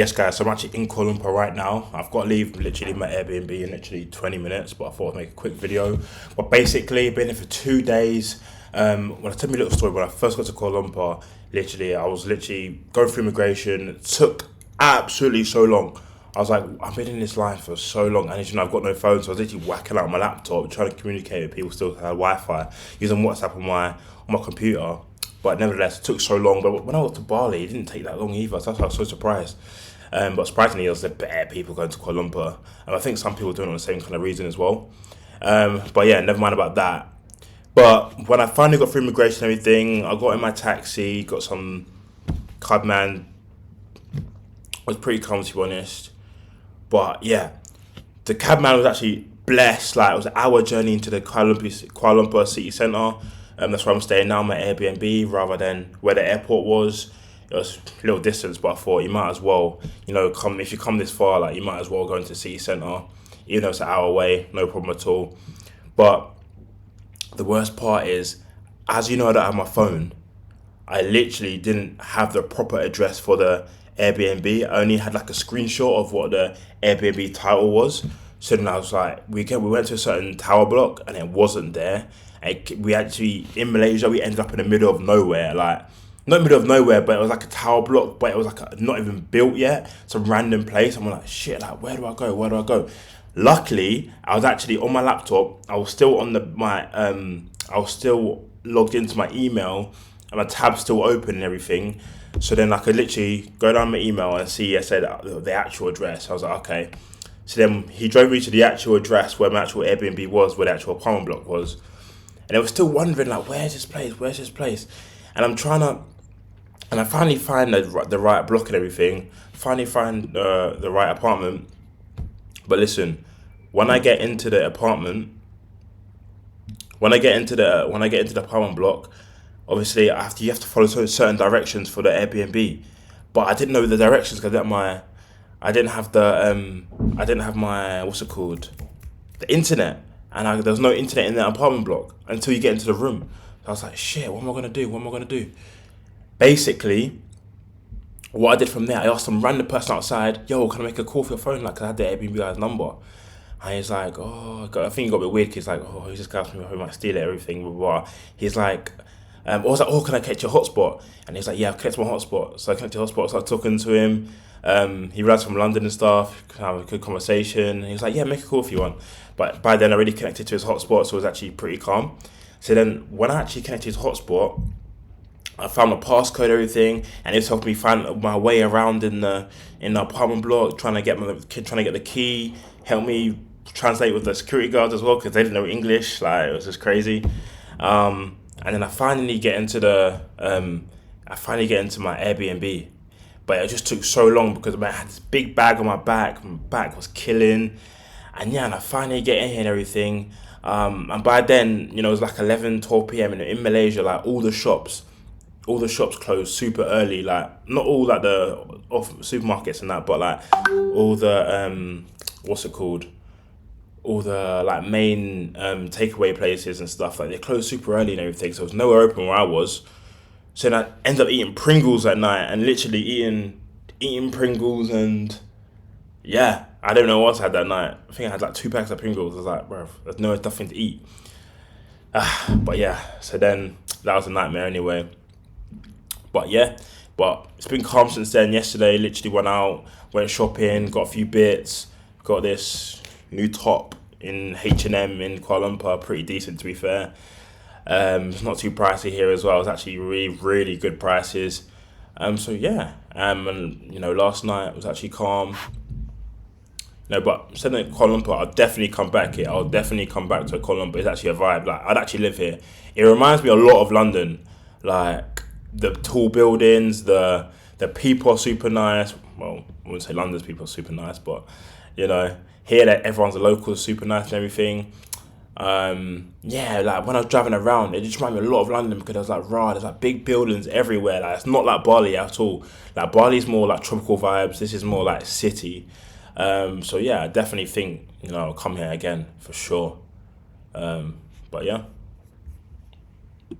Yes, guys, so I'm actually in Kuala Lumpur right now. I've got to leave literally my Airbnb in literally 20 minutes, but I thought I'd make a quick video. But basically, I've been here for 2 days. When I tell me a little story, when I first got to Kuala Lumpur, I was literally going through immigration. It took absolutely so long. I was like, I've been in this line for so long, and I've got no phone, so I was literally whacking out my laptop, trying to communicate with people still had Wi-Fi, using WhatsApp on my computer. But nevertheless, it took so long. But when I got to Bali, it didn't take that long either. So that's why I was so surprised. But surprisingly, there was better people going to Kuala Lumpur. And I think some people doing it on the same kind of reason as well. But yeah, never mind about that. But when I finally got through immigration and everything, I got in my taxi, got some cabman. Was pretty calm, to be honest. But yeah, the cabman was actually blessed. Like, it was an hour journey into the Kuala Lumpur city centre. That's where I'm staying now, my Airbnb, rather than where the airport was. It was a little distance, but I thought you might as well, if you come this far, like, you might as well go into the city centre, even though it's an hour away, no problem at all. But the worst part is, as you know, I don't have my phone. I literally didn't have the proper address for the Airbnb. I only had like a screenshot of what the Airbnb title was. So then I was like, we went to a certain tower block and it wasn't there. We actually, in Malaysia, we ended up in the middle of nowhere. Like, not middle of nowhere, but it was like a tower block, but it was like not even built yet. Some random place. I'm like, shit, like, where do I go? Where do I go? Luckily, I was actually on my laptop. I was still I was still logged into my email and my tab's still open and everything. So then I could literally go down my email and see, I said the actual address. I was like, okay. So then he drove me to the actual address where my actual Airbnb was, where the actual apartment block was. And I was still wondering, like, where's this place? And I finally find the right block and everything. Finally find the right apartment. But listen, when I get into the apartment, when I get into the apartment block, obviously you have to follow certain directions for the Airbnb. But I didn't know the directions because I didn't have my what's it called, the internet, and there was no internet in the apartment block until you get into the room. So I was like, shit, what am I gonna do? Basically, what I did from there, I asked some random person outside, yo, can I make a call for your phone? Like, 'cause I had the Airbnb guy's number. And he's like, I think he got a bit weird, 'cause he's like, he's just asking me if he might steal it, everything, blah, blah, blah. He's like, I was like, can I connect your hotspot? And he's like, yeah, I've connected my hotspot. So I connected your hotspot, started talking to him. He realized from London and stuff, have a good conversation. And he was like, yeah, make a call if you want. But by then I already connected to his hotspot, so it was actually pretty calm. So then when I actually connected his hotspot, I found the passcode, everything, and it's helped me find my way around in the apartment block, trying to get the key, help me translate with the security guards as well, because they didn't know English. Like, it was just crazy. And then I finally get into my Airbnb, but it just took so long because I had this big bag on my back. My back was killing, and yeah, and I finally get in here and everything. And by then, it was like 11, 12 p.m. and in Malaysia, like, all the shops close super early. Like, not all like the off supermarkets and that, but like all the what's it called? All the like main takeaway places and stuff, like, they close super early and everything. So there was nowhere open where I was. So then I ended up eating Pringles at night and literally eating Pringles, and yeah, I don't know what I had that night. I think I had like 2 packs of Pringles. I was like, bro, there's nothing to eat. But yeah, so then that was a nightmare anyway. But yeah, it's been calm since then. Yesterday, literally went shopping, got a few bits, got this new top in H&M in Kuala Lumpur, pretty decent to be fair. It's not too pricey here as well. It's actually really, really good prices. So yeah, and last night was actually calm. No, but said in Kuala Lumpur, I'll definitely come back here. I'll definitely come back to Kuala Lumpur. It's actually a vibe. Like, I'd actually live here. It reminds me a lot of London. Like, the tall buildings, the people are super nice. Well, I wouldn't say London's people are super nice, but here that everyone's a local, super nice and everything. Yeah, like, when I was driving around, it just reminded me a lot of London because there's like big buildings everywhere. Like, it's not like Bali at all. Like, Bali's more like tropical vibes. This is more like city. So yeah, I definitely think I'll come here again for sure. But yeah.